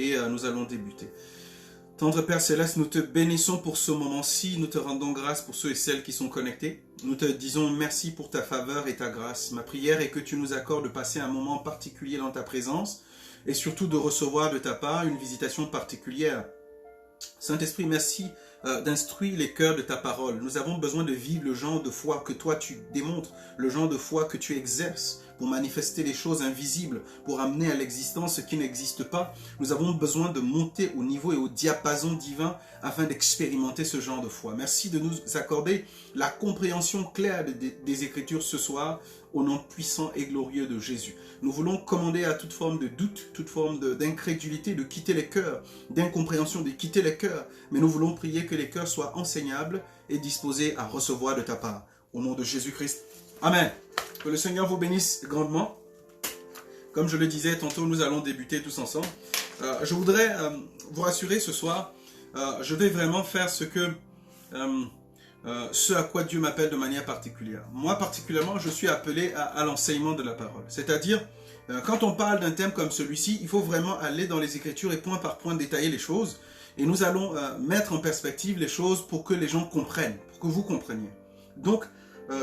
Et nous allons débuter. Tendre Père Céleste, nous te bénissons pour ce moment-ci, nous te rendons grâce pour ceux et celles qui sont connectés. Nous te disons merci pour ta faveur et ta grâce. Ma prière est que tu nous accordes de passer un moment particulier dans ta présence et surtout de recevoir de ta part une visitation particulière. Saint-Esprit, merci d'instruire les cœurs de ta parole. Nous avons besoin de vivre le genre de foi que toi tu démontres, le genre de foi que tu exerces pour manifester les choses invisibles, pour amener à l'existence ce qui n'existe pas. Nous avons besoin de monter au niveau et au diapason divin afin d'expérimenter ce genre de foi. Merci de nous accorder la compréhension claire des Écritures ce soir, au nom puissant et glorieux de Jésus. Nous voulons commander à toute forme de doute, toute forme d'incrédulité de quitter les cœurs, d'incompréhension de quitter les cœurs, mais nous voulons prier que les cœurs soient enseignables et disposés à recevoir de ta part. Au nom de Jésus-Christ. Amen. Que le Seigneur vous bénisse grandement. Comme je le disais, tantôt nous allons débuter tous ensemble. Je voudrais vous rassurer ce soir, je vais vraiment faire ce à quoi Dieu m'appelle de manière particulière. Moi particulièrement, je suis appelé à l'enseignement de la parole. C'est-à-dire, quand on parle d'un thème comme celui-ci, il faut vraiment aller dans les Écritures et point par point détailler les choses. Et nous allons mettre en perspective les choses pour que les gens comprennent, pour que vous compreniez. Donc,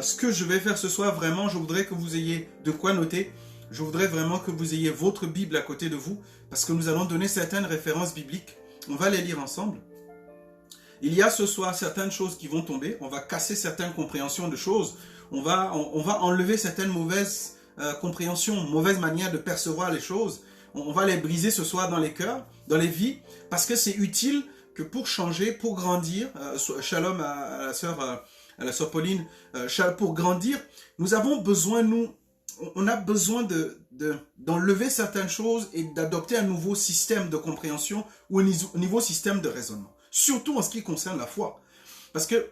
ce que je vais faire ce soir, vraiment, je voudrais que vous ayez de quoi noter. Je voudrais vraiment que vous ayez votre Bible à côté de vous, parce que nous allons donner certaines références bibliques. On va les lire ensemble. Il y a ce soir certaines choses qui vont tomber. On va casser certaines compréhensions de choses. On va enlever certaines mauvaises compréhensions, mauvaises manières de percevoir les choses. On va les briser ce soir dans les cœurs, dans les vies, parce que c'est utile que pour changer, pour grandir, shalom à la sœur Pauline, pour grandir, nous avons besoin, on a besoin d'enlever certaines choses et d'adopter un nouveau système de compréhension ou un nouveau système de raisonnement. Surtout en ce qui concerne la foi. Parce que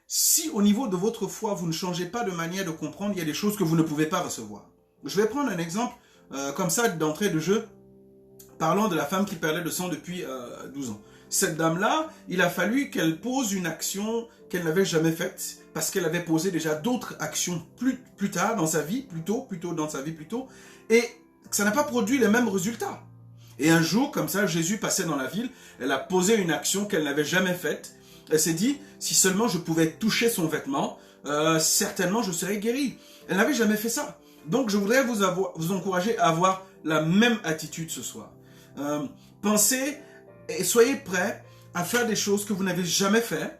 si au niveau de votre foi, vous ne changez pas de manière de comprendre, il y a des choses que vous ne pouvez pas recevoir. Je vais prendre un exemple comme ça d'entrée de jeu, parlant de la femme qui perdait le sang depuis 12 ans. Cette dame-là, il a fallu qu'elle pose une action qu'elle n'avait jamais faite, parce qu'elle avait posé déjà d'autres actions plus tard dans sa vie, plus tôt dans sa vie plus tôt, et ça n'a pas produit les mêmes résultats. Et un jour, comme ça, Jésus passait dans la ville, elle a posé une action qu'elle n'avait jamais faite. Elle s'est dit, si seulement je pouvais toucher son vêtement, certainement je serais guérie. Elle n'avait jamais fait ça. Donc je voudrais vous encourager à avoir la même attitude ce soir. Pensez et soyez prêts à faire des choses que vous n'avez jamais fait.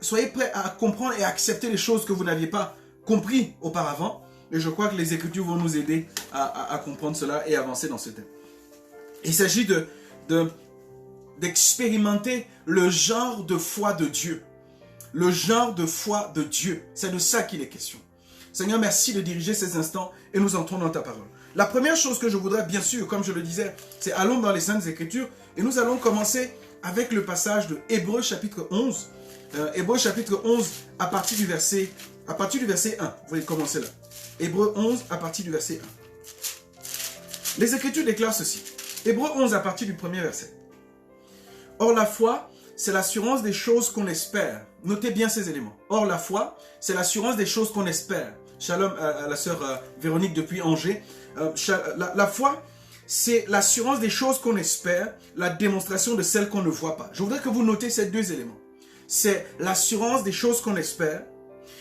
Soyez prêts à comprendre et à accepter les choses que vous n'aviez pas compris auparavant. Et je crois que les Écritures vont nous aider à comprendre cela et avancer dans ce thème. Il s'agit d'expérimenter le genre de foi de Dieu. Le genre de foi de Dieu. C'est de ça qu'il est question. Seigneur, merci de diriger ces instants et nous entrons dans ta parole. La première chose que je voudrais, bien sûr, comme je le disais, c'est allons dans les Saintes Écritures et nous allons commencer avec le passage de Hébreux chapitre 11. Hébreux chapitre 11 à partir du verset 1. Vous voulez commencer là. Hébreux 11 à partir du verset 1. Les Écritures déclarent ceci. Hébreux 11 à partir du premier verset. Or la foi, c'est l'assurance des choses qu'on espère. Notez bien ces éléments. Or la foi, c'est l'assurance des choses qu'on espère. Shalom à la sœur Véronique depuis Angers. La foi, c'est l'assurance des choses qu'on espère, la démonstration de celles qu'on ne voit pas. Je voudrais que vous notez ces deux éléments. C'est l'assurance des choses qu'on espère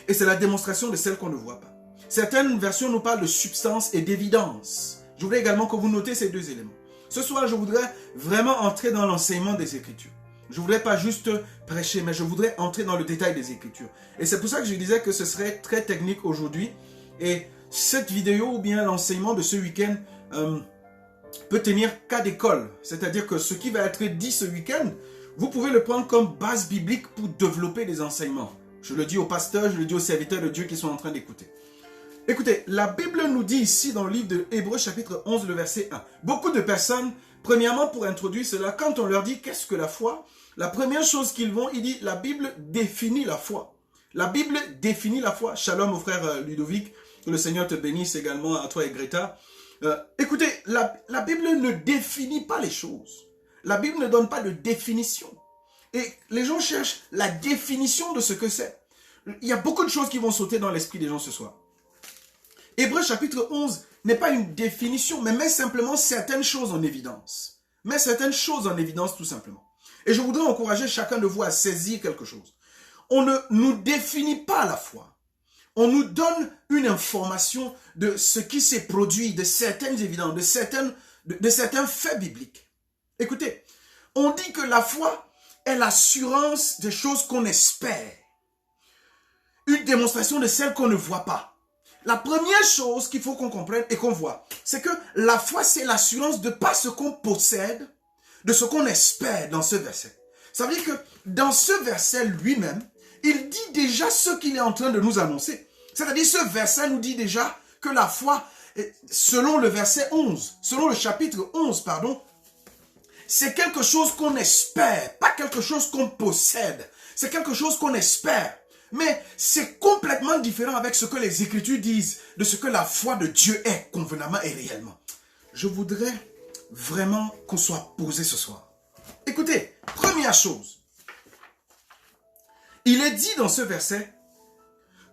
et c'est la démonstration de celles qu'on ne voit pas. Certaines versions nous parlent de substance et d'évidence. Je voudrais également que vous notez ces deux éléments. Ce soir, je voudrais vraiment entrer dans l'enseignement des Écritures. Je ne voudrais pas juste prêcher, mais je voudrais entrer dans le détail des Écritures. Et c'est pour ça que je disais que ce serait très technique aujourd'hui. Et cette vidéo ou bien l'enseignement de ce week-end peut tenir cas d'école. C'est-à-dire que ce qui va être dit ce week-end, vous pouvez le prendre comme base biblique pour développer des enseignements. Je le dis aux pasteurs, je le dis aux serviteurs de Dieu qui sont en train d'écouter. Écoutez, la Bible nous dit ici dans le livre de Hébreux chapitre 11, le verset 1. Beaucoup de personnes, premièrement pour introduire cela, quand on leur dit qu'est-ce que la foi, la première chose qu'ils vont, il dit la Bible définit la foi. La Bible définit la foi. Shalom au frère Ludovic, que le Seigneur te bénisse également à toi et Greta. Écoutez, la Bible ne définit pas les choses. La Bible ne donne pas de définition. Et les gens cherchent la définition de ce que c'est. Il y a beaucoup de choses qui vont sauter dans l'esprit des gens ce soir. Hébreux chapitre 11 n'est pas une définition, mais met simplement certaines choses en évidence. met certaines choses en évidence tout simplement. Et je voudrais encourager chacun de vous à saisir quelque chose. On ne nous définit pas la foi. On nous donne une information de ce qui s'est produit, de certaines évidences, de certains faits bibliques. Écoutez, on dit que la foi est l'assurance des choses qu'on espère. Une démonstration de celles qu'on ne voit pas. La première chose qu'il faut qu'on comprenne et qu'on voit, c'est que la foi, c'est l'assurance de pas ce qu'on possède, de ce qu'on espère dans ce verset. Ça veut dire que dans ce verset lui-même, il dit déjà ce qu'il est en train de nous annoncer. C'est-à-dire ce verset nous dit déjà que la foi, selon le verset 11, selon le chapitre 11, pardon, c'est quelque chose qu'on espère, pas quelque chose qu'on possède. C'est quelque chose qu'on espère. Mais c'est complètement différent avec ce que les Écritures disent de ce que la foi de Dieu est convenablement et réellement. Je voudrais vraiment qu'on soit posé ce soir. Écoutez, première chose. Il est dit dans ce verset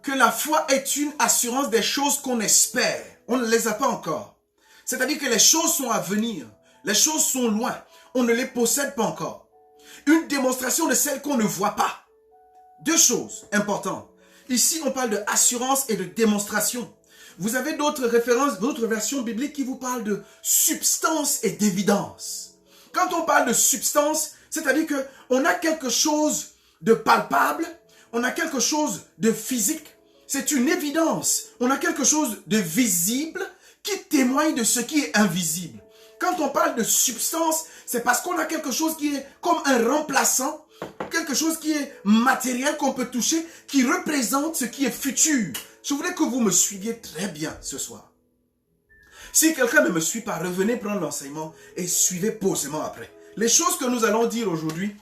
que la foi est une assurance des choses qu'on espère. On ne les a pas encore. C'est-à-dire que les choses sont à venir. Les choses sont loin. On ne les possède pas encore. Une démonstration de celles qu'on ne voit pas. Deux choses importantes. Ici, on parle de assurance et de démonstration. Vous avez d'autres références, d'autres versions bibliques qui vous parlent de substance et d'évidence. Quand on parle de substance, c'est-à-dire qu'on a quelque chose de palpable, on a quelque chose de physique, c'est une évidence. On a quelque chose de visible qui témoigne de ce qui est invisible. Quand on parle de substance, c'est parce qu'on a quelque chose qui est comme un remplaçant, quelque chose qui est matériel qu'on peut toucher, qui représente ce qui est futur. Je voudrais que vous me suiviez très bien ce soir. Si quelqu'un ne me suit pas, revenez prendre l'enseignement et suivez posément après. Les choses que nous allons dire aujourd'hui,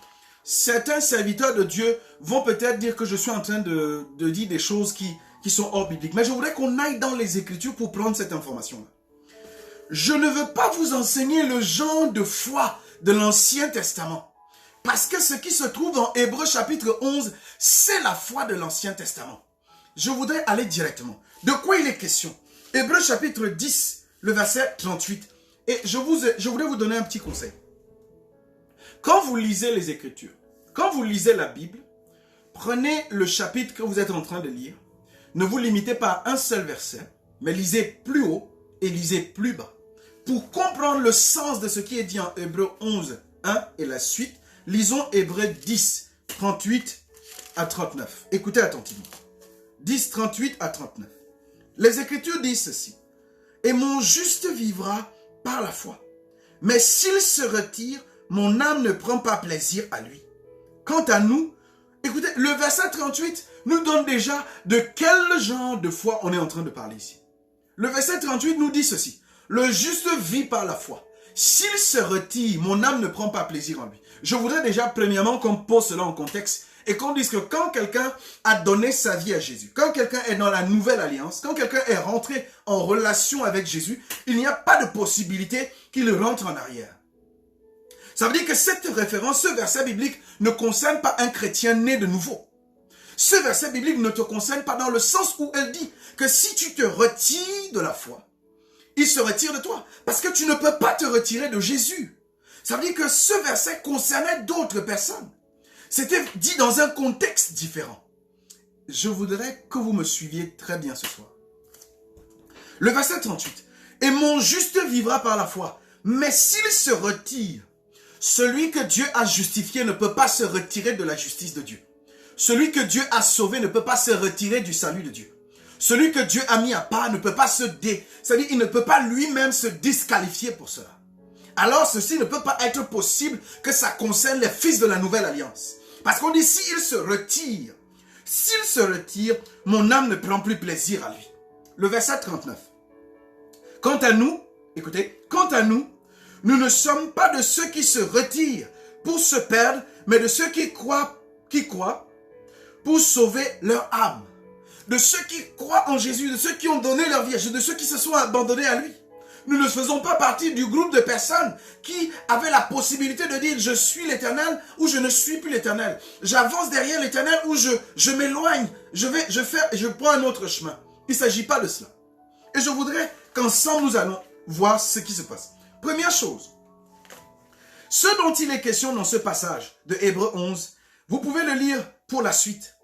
certains serviteurs de Dieu vont peut-être dire que je suis en train de dire des choses qui sont hors bibliques. Mais je voudrais qu'on aille dans les Écritures pour prendre cette information-là. Je ne veux pas vous enseigner le genre de foi de l'Ancien Testament. Parce que ce qui se trouve dans Hébreux chapitre 11, c'est la foi de l'Ancien Testament. Je voudrais aller directement. De quoi il est question? Hébreux chapitre 10, le verset 38. Et je voudrais vous donner un petit conseil. Quand vous lisez les Écritures, quand vous lisez la Bible, prenez le chapitre que vous êtes en train de lire. Ne vous limitez pas à un seul verset, mais lisez plus haut et lisez plus bas. Pour comprendre le sens de ce qui est dit en Hébreux 11, 1 et la suite, lisons Hébreux 10, 38 à 39. Écoutez attentivement. 10, 38 à 39. Les Écritures disent ceci. « Et mon juste vivra par la foi. Mais s'il se retire, mon âme ne prend pas plaisir à lui. Quant à nous, écoutez, le verset 38 nous donne déjà de quel genre de foi on est en train de parler ici. Le verset 38 nous dit ceci. Le juste vit par la foi. S'il se retire, mon âme ne prend pas plaisir en lui. Je voudrais déjà premièrement qu'on pose cela en contexte et qu'on dise que quand quelqu'un a donné sa vie à Jésus, quand quelqu'un est dans la nouvelle alliance, quand quelqu'un est rentré en relation avec Jésus, il n'y a pas de possibilité qu'il rentre en arrière. Ça veut dire que cette référence, ce verset biblique ne concerne pas un chrétien né de nouveau. Ce verset biblique ne te concerne pas dans le sens où elle dit que si tu te retires de la foi, il se retire de toi. Parce que tu ne peux pas te retirer de Jésus. Ça veut dire que ce verset concernait d'autres personnes. C'était dit dans un contexte différent. Je voudrais que vous me suiviez très bien ce soir. Le verset 38. Et mon juste vivra par la foi. Mais s'il se retire, celui que Dieu a justifié ne peut pas se retirer de la justice de Dieu. Celui que Dieu a sauvé ne peut pas se retirer du salut de Dieu. Celui que Dieu a mis à part ne peut pas c'est-à-dire il ne peut pas lui-même se disqualifier pour cela. Alors ceci ne peut pas être possible que ça concerne les fils de la nouvelle alliance. Parce qu'on dit s'il se retire, mon âme ne prend plus plaisir à lui. Le verset 39. Quant à nous, écoutez, quant à nous, nous ne sommes pas de ceux qui se retirent pour se perdre, mais de ceux qui croient pour sauver leur âme. De ceux qui croient en Jésus, de ceux qui ont donné leur vie à Jésus, de ceux qui se sont abandonnés à lui. Nous ne faisons pas partie du groupe de personnes qui avaient la possibilité de dire je suis l'Éternel ou je ne suis plus l'Éternel. J'avance derrière l'Éternel ou je m'éloigne, je prends un autre chemin. Il ne s'agit pas de cela. Et je voudrais qu'ensemble nous allons voir ce qui se passe. Première chose, Ce dont il est question dans ce passage de Hébreux 11, vous pouvez le lire pour la suite.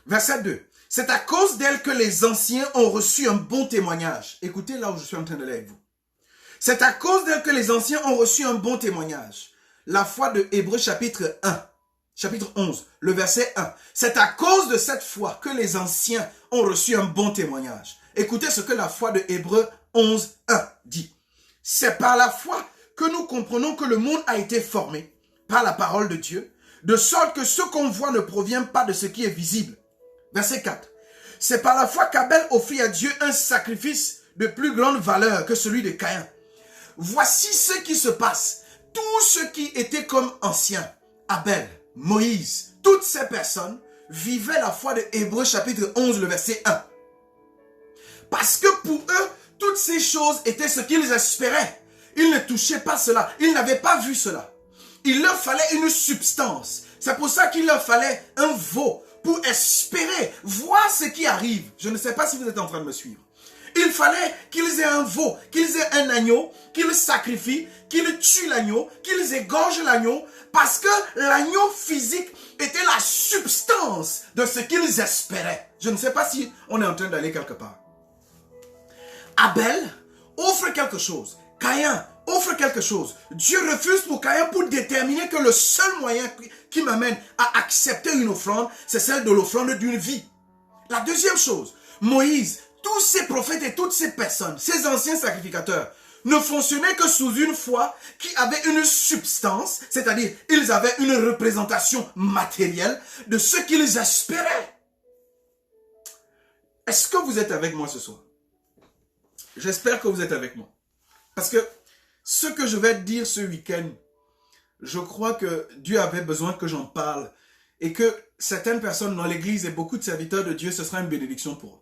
Verset 2. C'est à cause d'elle que les anciens ont reçu un bon témoignage. Écoutez là où je suis en train de lire avec vous. C'est à cause d'elle que les anciens ont reçu un bon témoignage. La foi de Hébreux chapitre 1, chapitre 11, le verset 1. C'est à cause de cette foi que les anciens ont reçu un bon témoignage. Écoutez ce que la foi de Hébreux 11, 1 dit. C'est par la foi que nous comprenons que le monde a été formé par la parole de Dieu, de sorte que ce qu'on voit ne provient pas de ce qui est visible. Verset 4. C'est par la foi qu'Abel offrit à Dieu un sacrifice de plus grande valeur que celui de Caïn. Voici ce qui se passe. Tous ceux qui étaient comme anciens, Abel, Moïse, toutes ces personnes vivaient la foi de Hébreux chapitre 11, le verset 1. Parce que pour eux, toutes ces choses étaient ce qu'ils espéraient. Ils ne touchaient pas cela. Ils n'avaient pas vu cela. Il leur fallait une substance. C'est pour ça qu'il leur fallait un veau pour espérer voir ce qui arrive. Je ne sais pas si vous êtes en train de me suivre. Il fallait qu'ils aient un veau, qu'ils aient un agneau, qu'ils sacrifient, qu'ils tuent l'agneau, qu'ils égorgent l'agneau, parce que l'agneau physique était la substance de ce qu'ils espéraient. Je ne sais pas si on est en train d'aller quelque part. Abel offre quelque chose. Caïn offre quelque chose. Dieu refuse pour Caïn pour déterminer que le seul moyen qui m'amène à accepter une offrande, c'est celle de l'offrande d'une vie. La deuxième chose, Moïse, tous ces prophètes et toutes ces personnes, ces anciens sacrificateurs, ne fonctionnaient que sous une foi qui avait une substance, c'est-à-dire ils avaient une représentation matérielle de ce qu'ils espéraient. Est-ce que vous êtes avec moi ce soir? J'espère que vous êtes avec moi. Parce que ce que je vais dire ce week-end, je crois que Dieu avait besoin que j'en parle et que certaines personnes dans l'église et beaucoup de serviteurs de Dieu, ce sera une bénédiction pour eux.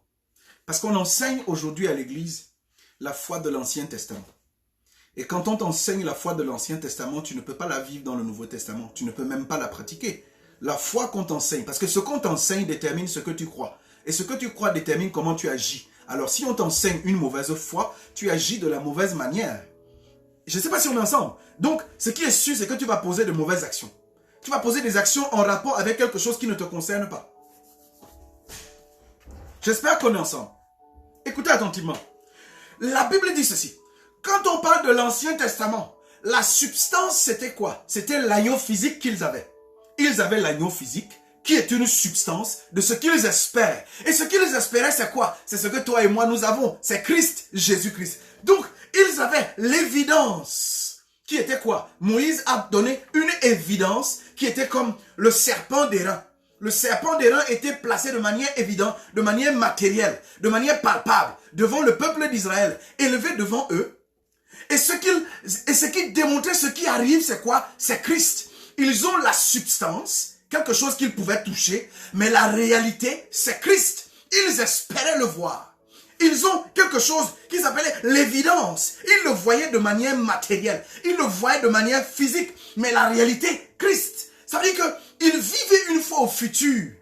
Parce qu'on enseigne aujourd'hui à l'église la foi de l'Ancien Testament. Et quand on t'enseigne la foi de l'Ancien Testament, tu ne peux pas la vivre dans le Nouveau Testament. Tu ne peux même pas la pratiquer. La foi qu'on t'enseigne, parce que ce qu'on t'enseigne détermine ce que tu crois. Et ce que tu crois détermine comment tu agis. Alors si on t'enseigne une mauvaise foi, tu agis de la mauvaise manière. Je ne sais pas si on est ensemble. Donc, ce qui est sûr, c'est que tu vas poser de mauvaises actions. Tu vas poser des actions en rapport avec quelque chose qui ne te concerne pas. J'espère qu'on est ensemble. Écoutez attentivement. La Bible dit ceci. Quand on parle de l'Ancien Testament, la substance, c'était quoi? C'était l'agneau physique qu'ils avaient. Ils avaient l'agneau physique, qui est une substance de ce qu'ils espèrent. Et ce qu'ils espéraient, c'est quoi? C'est ce que toi et moi, nous avons. C'est Christ, Jésus-Christ. Donc, ils avaient l'évidence. Qui était quoi? Moïse a donné une évidence qui était comme le serpent d'airain. Le serpent d'airain était placé de manière évidente, de manière matérielle, de manière palpable, devant le peuple d'Israël, élevé devant eux. Et ce qui démontrait ce qui arrive, c'est quoi? C'est Christ. Ils ont la substance, quelque chose qu'ils pouvaient toucher, mais la réalité, c'est Christ. Ils espéraient le voir. Ils ont quelque chose qui s'appelait l'évidence. Ils le voyaient de manière matérielle. Ils le voyaient de manière physique. Mais la réalité, Christ. Ça veut dire qu'ils vivaient une fois au futur.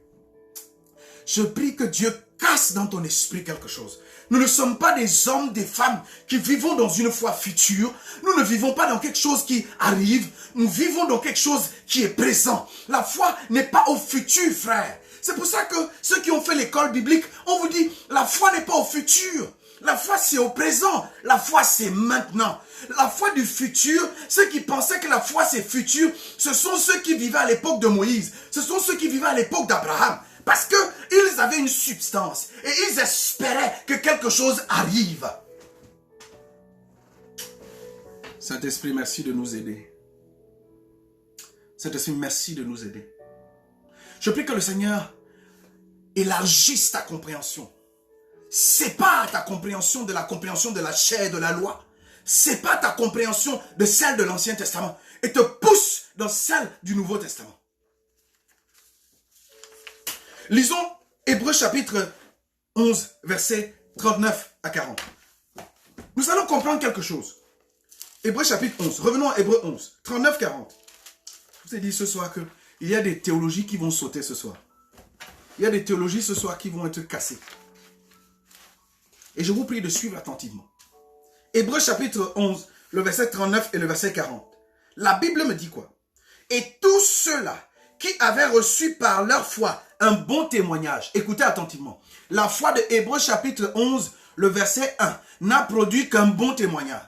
Je prie que Dieu casse dans ton esprit quelque chose. Nous ne sommes pas des hommes, des femmes qui vivons dans une foi future. Nous ne vivons pas dans quelque chose qui arrive. Nous vivons dans quelque chose qui est présent. La foi n'est pas au futur, frère. C'est pour ça que ceux qui ont fait l'école biblique, on vous dit, la foi n'est pas au futur. La foi, c'est au présent. La foi, c'est maintenant. La foi du futur, ceux qui pensaient que la foi, c'est futur, ce sont ceux qui vivaient à l'époque de Moïse. Ce sont ceux qui vivaient à l'époque d'Abraham. Parce qu'ils avaient une substance et ils espéraient que quelque chose arrive. Saint-Esprit, merci de nous aider. Saint-Esprit, merci de nous aider. Je prie que le Seigneur élargisse ta compréhension. Sépare ta compréhension de la chair et de la loi. Sépare ta compréhension de celle de l'Ancien Testament et te pousse dans celle du Nouveau Testament. Lisons Hébreux chapitre 11, versets 39 à 40. Nous allons comprendre quelque chose. Hébreux chapitre 11, revenons à Hébreux 11, 39-40. Je vous ai dit ce soir qu'il y a des théologies qui vont sauter ce soir. Il y a des théologies ce soir qui vont être cassées. Et je vous prie de suivre attentivement. Hébreux chapitre 11, le verset 39 et le verset 40. La Bible me dit quoi? Et tous ceux-là qui avaient reçu par leur foi un bon témoignage. Écoutez attentivement. La foi de Hébreux chapitre 11, le verset 1, n'a produit qu'un bon témoignage.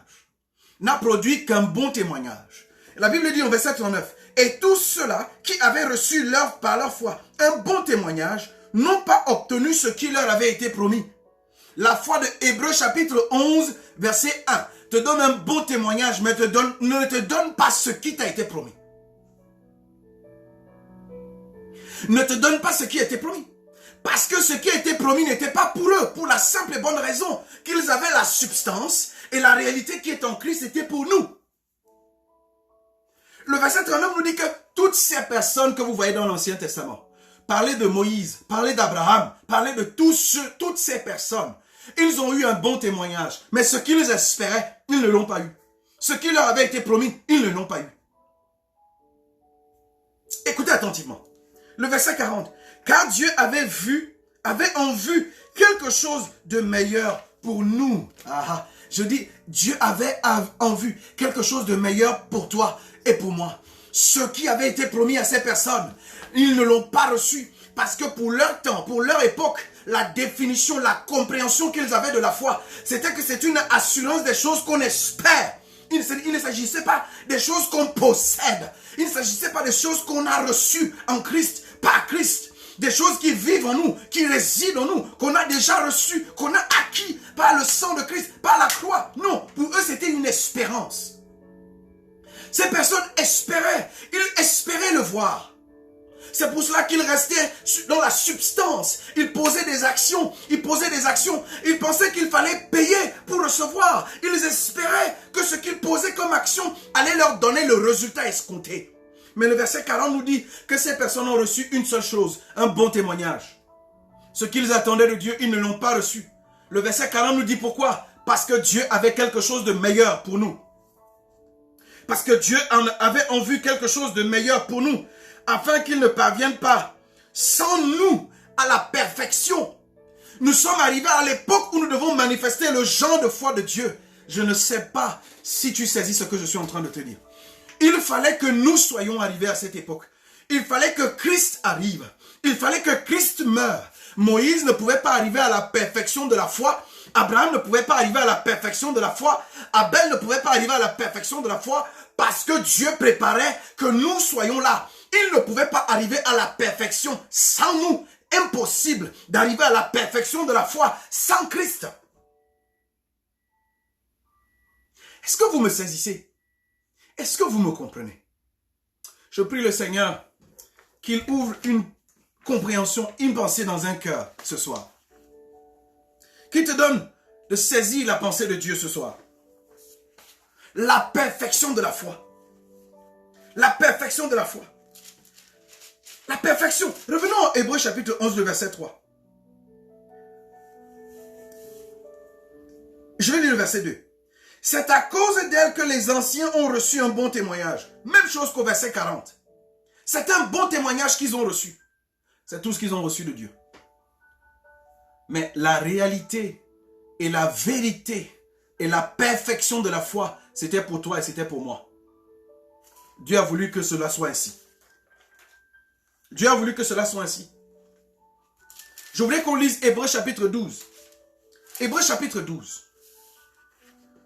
N'a produit qu'un bon témoignage. La Bible dit au verset 39, et tous ceux-là qui avaient reçu par leur foi un bon témoignage n'ont pas obtenu ce qui leur avait été promis. La foi de Hébreux chapitre 11, verset 1, te donne un bon témoignage, mais ne te donne pas ce qui t'a été promis. Ne te donne pas ce qui a été promis. Parce que ce qui a été promis n'était pas pour eux, pour la simple et bonne raison qu'ils avaient la substance et la réalité qui est en Christ était pour nous. Le verset 39 nous dit que toutes ces personnes que vous voyez dans l'Ancien Testament, parlez de Moïse, parlez d'Abraham, parlez de toutes ces personnes, ils ont eu un bon témoignage, mais ce qu'ils espéraient, ils ne l'ont pas eu. Ce qui leur avait été promis, ils ne l'ont pas eu. Écoutez attentivement. Le verset 40. Car Dieu avait en vue quelque chose de meilleur pour nous. Je dis, Dieu avait en vue quelque chose de meilleur pour toi et pour moi. Ce qui avait été promis à ces personnes, ils ne l'ont pas reçu. Parce que pour leur temps, pour leur époque, la définition, la compréhension qu'ils avaient de la foi, c'était que c'est une assurance des choses qu'on espère. Il ne s'agissait pas des choses qu'on possède. Il ne s'agissait pas des choses qu'on a reçues en Christ, par Christ. Des choses qui vivent en nous, qui résident en nous, qu'on a déjà reçues, qu'on a acquis par le sang de Christ, par la croix. Non, pour eux c'était une espérance. Ces personnes espéraient, ils espéraient le voir. C'est pour cela qu'ils restaient dans la substance. Ils posaient des actions. Ils pensaient qu'il fallait payer pour recevoir. Ils espéraient que ce qu'ils posaient comme action allait leur donner le résultat escompté. Mais le verset 40 nous dit que ces personnes ont reçu une seule chose, un bon témoignage. Ce qu'ils attendaient de Dieu, ils ne l'ont pas reçu. Le verset 40 nous dit pourquoi? Parce que Dieu avait quelque chose de meilleur pour nous. Parce que Dieu avait en vue quelque chose de meilleur pour nous. Afin qu'ils ne parviennent pas sans nous à la perfection. Nous sommes arrivés à l'époque où nous devons manifester le genre de foi de Dieu. Je ne sais pas si tu saisis ce que je suis en train de te dire. Il fallait que nous soyons arrivés à cette époque. Il fallait que Christ arrive. Il fallait que Christ meure. Moïse ne pouvait pas arriver à la perfection de la foi. Abraham ne pouvait pas arriver à la perfection de la foi. Abel ne pouvait pas arriver à la perfection de la foi parce que Dieu préparait que nous soyons là. Il ne pouvait pas arriver à la perfection sans nous. Impossible d'arriver à la perfection de la foi sans Christ. Est-ce que vous me saisissez? Est-ce que vous me comprenez? Je prie le Seigneur qu'il ouvre une compréhension, une pensée dans un cœur ce soir. Qu'il te donne de saisir la pensée de Dieu ce soir. La perfection de la foi. La perfection de la foi. La perfection. Revenons à Hébreux chapitre 11, le verset 3. Je vais lire le verset 2. C'est à cause d'elle que les anciens ont reçu un bon témoignage. Même chose qu'au verset 40. C'est un bon témoignage qu'ils ont reçu. C'est tout ce qu'ils ont reçu de Dieu. Mais la réalité et la vérité et la perfection de la foi, c'était pour toi et c'était pour moi. Dieu a voulu que cela soit ainsi. Dieu a voulu que cela soit ainsi. Je voulais qu'on lise Hébreux chapitre 12. Hébreux chapitre 12.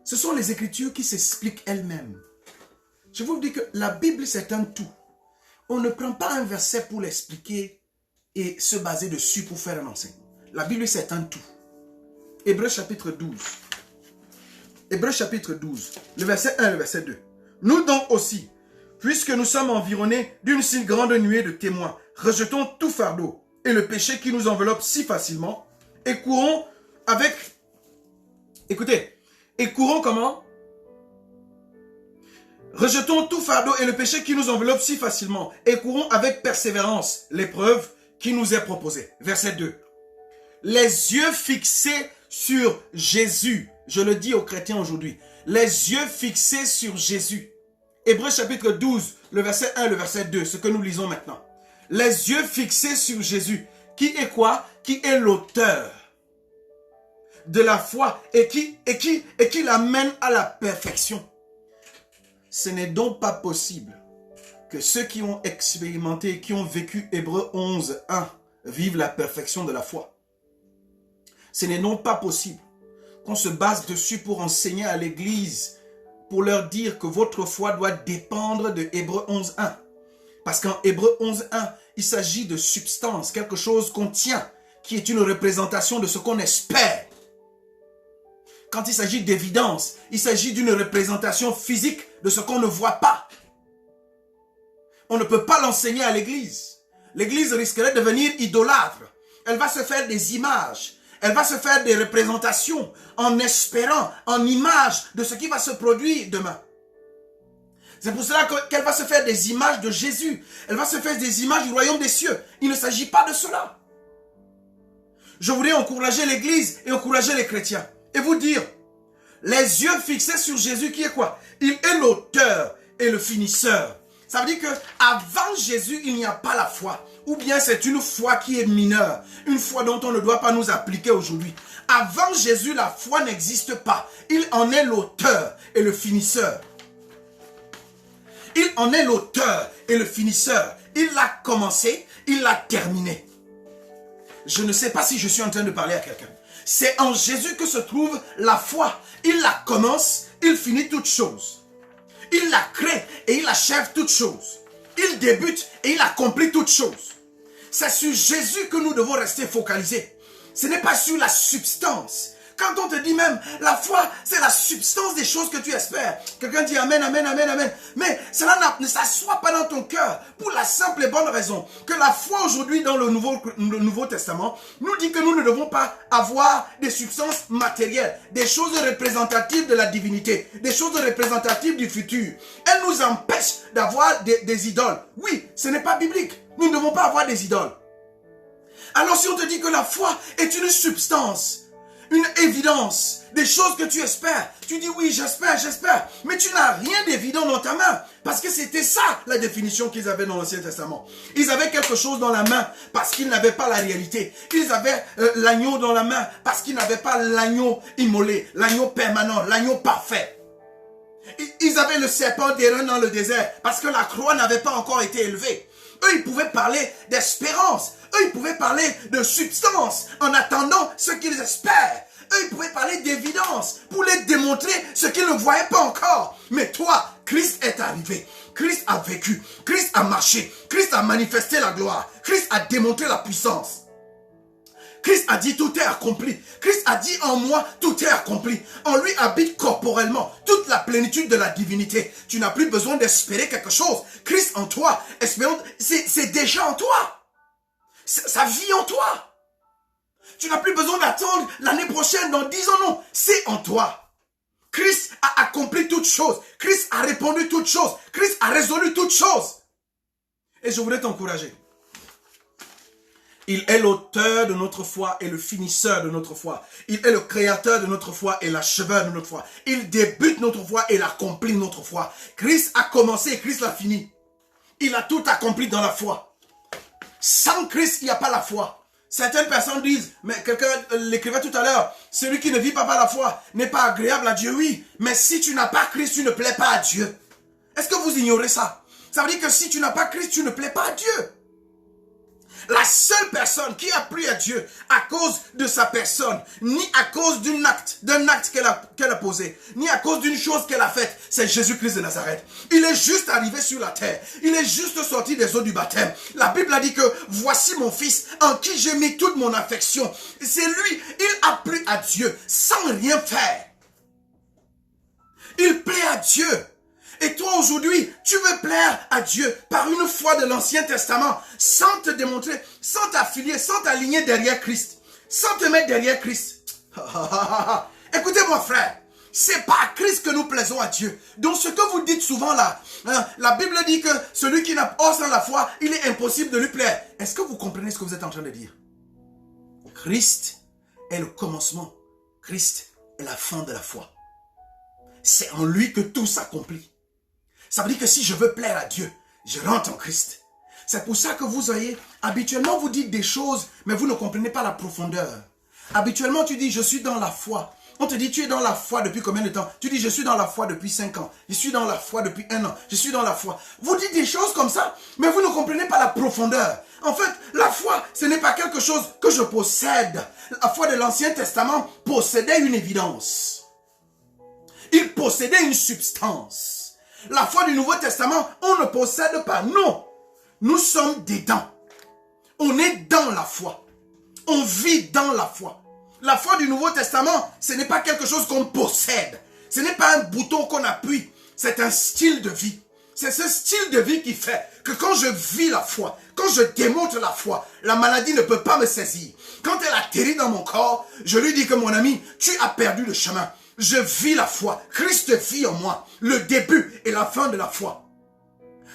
Ce sont les Écritures qui s'expliquent elles-mêmes. Je vous dis que la Bible, c'est un tout. On ne prend pas un verset pour l'expliquer et se baser dessus pour faire un enseignement. La Bible, c'est un tout. Hébreux chapitre 12. Hébreux chapitre 12, le verset 1 et le verset 2. Nous donc aussi, puisque nous sommes environnés d'une si grande nuée de témoins, rejetons tout fardeau et le péché qui nous enveloppe si facilement et courons avec... Écoutez, et courons comment? Rejetons tout fardeau et le péché qui nous enveloppe si facilement et courons avec persévérance l'épreuve qui nous est proposée. Verset 2. Les yeux fixés sur Jésus. Je le dis aux chrétiens aujourd'hui. Les yeux fixés sur Jésus. Hébreux chapitre 12, le verset 1 et le verset 2, ce que nous lisons maintenant. Les yeux fixés sur Jésus. Qui est quoi? Qui est l'auteur de la foi et qui l'amène à la perfection. Ce n'est donc pas possible que ceux qui ont expérimenté, qui ont vécu Hébreux 11, 1, vivent la perfection de la foi. Ce n'est donc pas possible qu'on se base dessus pour enseigner à l'Église, pour leur dire que votre foi doit dépendre de Hébreux 11, 1. Parce qu'en Hébreux 11, 1, il s'agit de substance, quelque chose qu'on tient, qui est une représentation de ce qu'on espère. Quand il s'agit d'évidence, il s'agit d'une représentation physique de ce qu'on ne voit pas. On ne peut pas l'enseigner à l'Église. L'Église risquerait de devenir idolâtre. Elle va se faire des images. Elle va se faire des représentations en espérant, en image de ce qui va se produire demain. C'est pour cela qu'elle va se faire des images de Jésus. Elle va se faire des images du royaume des cieux. Il ne s'agit pas de cela. Je voudrais encourager l'Église et encourager les chrétiens. Et vous dire, les yeux fixés sur Jésus qui est quoi? Il est l'auteur et le finisseur. Ça veut dire qu'avant Jésus, il n'y a pas la foi. Ou bien c'est une foi qui est mineure. Une foi dont on ne doit pas nous appliquer aujourd'hui. Avant Jésus, la foi n'existe pas. Il en est l'auteur et le finisseur. Il en est l'auteur et le finisseur. Il l'a commencé, il l'a terminé. Je ne sais pas si je suis en train de parler à quelqu'un. C'est en Jésus que se trouve la foi. Il la commence, il finit toutes choses. Il la crée et il achève toutes choses. Il débute et il accomplit toutes choses. C'est sur Jésus que nous devons rester focalisés. Ce n'est pas sur la substance. Quand on te dit même, la foi, c'est la substance des choses que tu espères. Quelqu'un dit Amen, Amen, Amen, Amen. Mais cela ne s'assoit pas dans ton cœur pour la simple et bonne raison que la foi aujourd'hui dans le Nouveau Testament nous dit que nous ne devons pas avoir des substances matérielles, des choses représentatives de la divinité, des choses représentatives du futur. Elles nous empêchent d'avoir des idoles. Oui, ce n'est pas biblique. Nous ne devons pas avoir des idoles. Alors si on te dit que la foi est une substance, une évidence, des choses que tu espères. Tu dis oui, j'espère, mais tu n'as rien d'évident dans ta main. Parce que c'était ça la définition qu'ils avaient dans l'Ancien Testament. Ils avaient quelque chose dans la main parce qu'ils n'avaient pas la réalité. Ils avaient l'agneau dans la main parce qu'ils n'avaient pas l'agneau immolé, l'agneau permanent, l'agneau parfait. Ils avaient le serpent d'airain dans le désert parce que la croix n'avait pas encore été élevée. Eux, ils pouvaient parler d'espérance. Eux, ils pouvaient parler de substance en attendant ce qu'ils espèrent. Eux, ils pouvaient parler d'évidence pour les démontrer ce qu'ils ne voyaient pas encore. Mais toi, Christ est arrivé. Christ a vécu. Christ a marché. Christ a manifesté la gloire. Christ a démontré la puissance. Christ a dit tout est accompli. Christ a dit en moi tout est accompli. En lui habite corporellement toute la plénitude de la divinité. Tu n'as plus besoin d'espérer quelque chose. Christ en toi, espérons, c'est déjà en toi. Ça vit en toi. Tu n'as plus besoin d'attendre l'année prochaine, dans 10 ans, non. C'est en toi. Christ a accompli toutes choses. Christ a répondu toutes choses. Christ a résolu toutes choses. Et je voudrais t'encourager. Il est l'auteur de notre foi et le finisseur de notre foi. Il est le créateur de notre foi et l'acheveur de notre foi. Il débute notre foi et l'accomplit notre foi. Christ a commencé et Christ l'a fini. Il a tout accompli dans la foi. Sans Christ, il n'y a pas la foi. Certaines personnes disent, mais quelqu'un l'écrivait tout à l'heure, celui qui ne vit pas par la foi n'est pas agréable à Dieu, oui. Mais si tu n'as pas Christ, tu ne plais pas à Dieu. Est-ce que vous ignorez ça? Ça veut dire que si tu n'as pas Christ, tu ne plais pas à Dieu. La seule personne qui a plu à Dieu à cause de sa personne, ni à cause d'un acte qu'elle a posé, ni à cause d'une chose qu'elle a faite, c'est Jésus-Christ de Nazareth. Il est juste arrivé sur la terre. Il est juste sorti des eaux du baptême. La Bible a dit que voici mon fils en qui j'ai mis toute mon affection. C'est lui, il a plu à Dieu sans rien faire. Il plaît à Dieu. Et toi aujourd'hui, tu veux plaire à Dieu par une foi de l'Ancien Testament, sans te démontrer, sans t'affilier, sans t'aligner derrière Christ, sans te mettre derrière Christ. Écoutez-moi frère, c'est pas à Christ que nous plaisons à Dieu. Donc ce que vous dites souvent là, la Bible dit que celui qui n'a pas sans la foi, il est impossible de lui plaire. Est-ce que vous comprenez ce que vous êtes en train de dire? Christ est le commencement. Christ est la fin de la foi. C'est en lui que tout s'accomplit. Ça veut dire que si je veux plaire à Dieu, je rentre en Christ. C'est pour ça que vous voyez, habituellement vous dites des choses, mais vous ne comprenez pas la profondeur. Habituellement tu dis, je suis dans la foi. On te dit, tu es dans la foi depuis combien de temps? Tu dis, je suis dans la foi depuis 5 ans. Je suis dans la foi depuis 1 an. Je suis dans la foi. Vous dites des choses comme ça, mais vous ne comprenez pas la profondeur. En fait, la foi, ce n'est pas quelque chose que je possède. La foi de l'Ancien Testament possédait une évidence. Il possédait une substance. La foi du Nouveau Testament, on ne possède pas. Non. Nous sommes dedans. On est dans la foi. On vit dans la foi. La foi du Nouveau Testament, ce n'est pas quelque chose qu'on possède. Ce n'est pas un bouton qu'on appuie. C'est un style de vie. C'est ce style de vie qui fait que quand je vis la foi, quand je démontre la foi, la maladie ne peut pas me saisir. Quand elle atterrit dans mon corps, je lui dis que mon ami, tu as perdu le chemin. Je vis la foi. Christ vit en moi. Le début et la fin de la foi.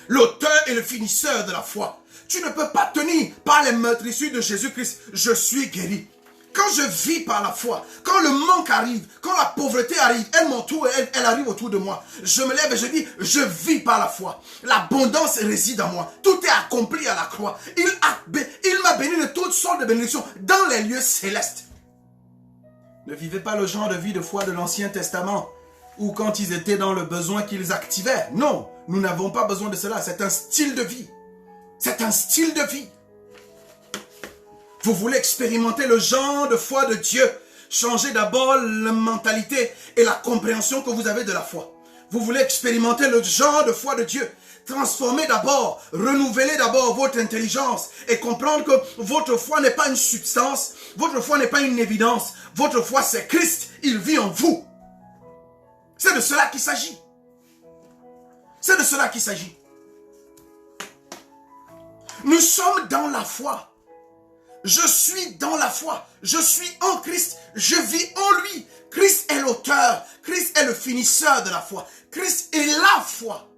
L'auteur et le finisseur de la foi. Tu ne peux pas tenir par les meurtrissures de Jésus-Christ. Je suis guéri. Quand je vis par la foi, quand le manque arrive, quand la pauvreté arrive, elle m'entoure, elle arrive autour de moi. Je me lève et je dis, je vis par la foi. L'abondance réside en moi. Tout est accompli à la croix. Il m'a béni de toutes sortes de bénédictions dans les lieux célestes. Ne vivez pas le genre de vie de foi de l'Ancien Testament, où quand ils étaient dans le besoin qu'ils activaient. Non, nous n'avons pas besoin de cela. C'est un style de vie. C'est un style de vie. Vous voulez expérimenter le genre de foi de Dieu. Changez d'abord la mentalité et la compréhension que vous avez de la foi. Vous voulez expérimenter le genre de foi de Dieu. Transformez d'abord, renouvelez d'abord votre intelligence et comprendre que votre foi n'est pas une substance, votre foi n'est pas une évidence. Votre foi, c'est Christ. Il vit en vous. C'est de cela qu'il s'agit. C'est de cela qu'il s'agit. Nous sommes dans la foi. Je suis dans la foi. Je suis en Christ. Je vis en lui. Christ est l'auteur. Christ est le finisseur de la foi. Christ est la foi.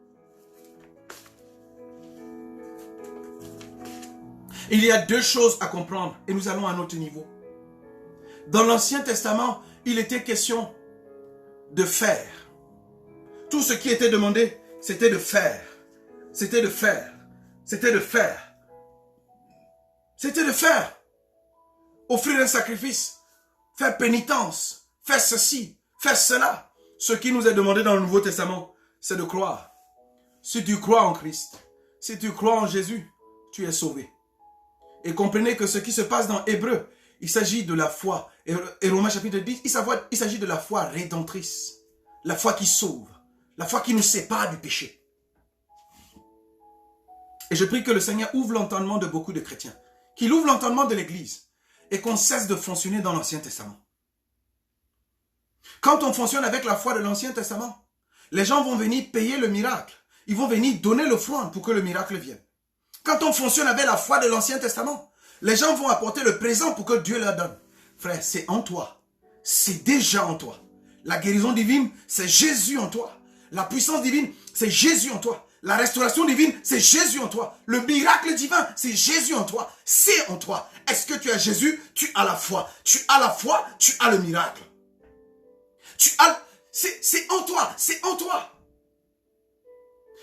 Il y a deux choses à comprendre et nous allons à notre niveau. Dans l'Ancien Testament, il était question de faire. Tout ce qui était demandé, c'était de faire. C'était de faire. C'était de faire. C'était de faire. Offrir un sacrifice. Faire pénitence. Faire ceci. Faire cela. Ce qui nous est demandé dans le Nouveau Testament, c'est de croire. Si tu crois en Christ, si tu crois en Jésus, tu es sauvé. Et comprenez que ce qui se passe dans Hébreu, il s'agit de la foi. Et Romains chapitre 10, il s'agit de la foi rédemptrice. La foi qui sauve. La foi qui nous sépare du péché. Et je prie que le Seigneur ouvre l'entendement de beaucoup de chrétiens. Qu'il ouvre l'entendement de l'Église. Et qu'on cesse de fonctionner dans l'Ancien Testament. Quand on fonctionne avec la foi de l'Ancien Testament, les gens vont venir payer le miracle. Ils vont venir donner l'offrande pour que le miracle vienne. Quand on fonctionne avec la foi de l'Ancien Testament, les gens vont apporter le présent pour que Dieu leur donne. Frère, c'est en toi. C'est déjà en toi. La guérison divine, c'est Jésus en toi. La puissance divine, c'est Jésus en toi. La restauration divine, c'est Jésus en toi. Le miracle divin, c'est Jésus en toi. C'est en toi. Est-ce que tu as Jésus? Tu as la foi. Tu as la foi, tu as le miracle. C'est en toi. C'est en toi.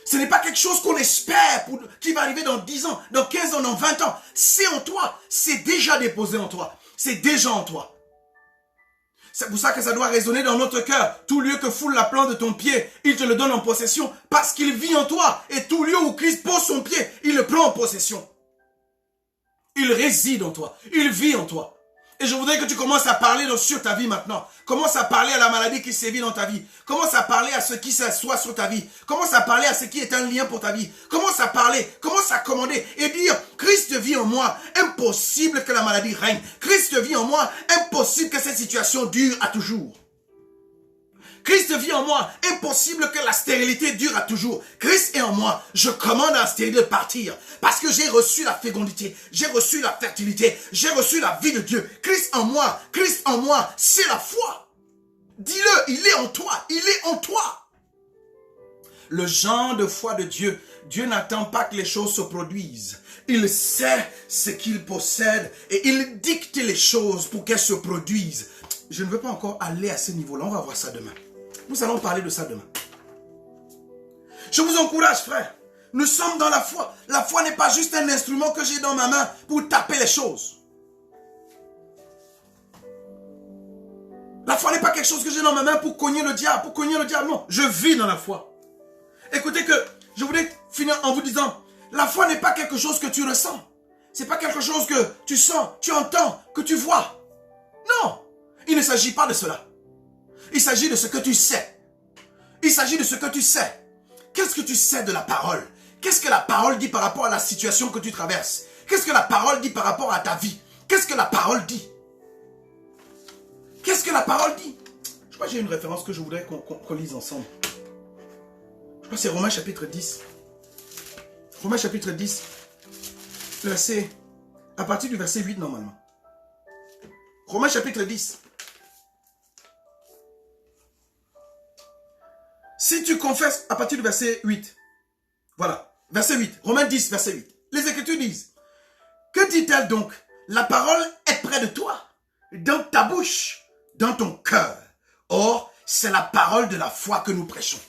Ce n'est pas quelque chose qu'on espère qui va arriver dans 10 ans, dans 15 ans, dans 20 ans. C'est en toi. C'est déjà déposé en toi. C'est déjà en toi. C'est pour ça que ça doit résonner dans notre cœur. Tout lieu que foule la plante de ton pied, il te le donne en possession parce qu'il vit en toi. Et tout lieu où Christ pose son pied, il le prend en possession. Il réside en toi. Il vit en toi. Et je voudrais que tu commences à parler sur ta vie maintenant. Commence à parler à la maladie qui sévit dans ta vie. Commence à parler à ce qui s'assoit sur ta vie. Commence à parler à ce qui est un lien pour ta vie. Commence à parler, commence à commander et dire, Christ vit en moi. Impossible que la maladie règne. Christ vit en moi. Impossible que cette situation dure à toujours. Christ vit en moi. Impossible que la stérilité dure à toujours. Christ est en moi. Je commande à la stérilité de partir. Parce que j'ai reçu la fécondité. J'ai reçu la fertilité. J'ai reçu la vie de Dieu. Christ en moi. Christ en moi. C'est la foi. Dis-le. Il est en toi. Il est en toi. Le genre de foi de Dieu. Dieu n'attend pas que les choses se produisent. Il sait ce qu'il possède. Et il dicte les choses pour qu'elles se produisent. Je ne veux pas encore aller à ce niveau-là. On va voir ça demain. Nous allons parler de ça demain. Je vous encourage, frère. Nous sommes dans la foi. La foi n'est pas juste un instrument que j'ai dans ma main pour taper les choses. La foi n'est pas quelque chose que j'ai dans ma main pour cogner le diable, non. Je vis dans la foi. Écoutez que je voulais finir en vous disant, la foi n'est pas quelque chose que tu ressens. C'est pas quelque chose que tu sens, tu entends, que tu vois. Non, il ne s'agit pas de cela. Il s'agit de ce que tu sais. Il s'agit de ce que tu sais. Qu'est-ce que tu sais de la parole? Qu'est-ce que la parole dit par rapport à la situation que tu traverses? Qu'est-ce que la parole dit par rapport à ta vie? Qu'est-ce que la parole dit? Qu'est-ce que la parole dit? Je crois que j'ai une référence que je voudrais qu'on lise ensemble. Je crois que c'est Romains chapitre 10. Romains chapitre 10. À partir du verset 8 normalement. Romains chapitre 10. Si tu confesses à partir du verset 8. Voilà. Verset 8. Romains 10, verset 8. Les Écritures disent. Que dit-elle donc? La parole est près de toi, dans ta bouche, dans ton cœur. Or, c'est la parole de la foi que nous prêchons.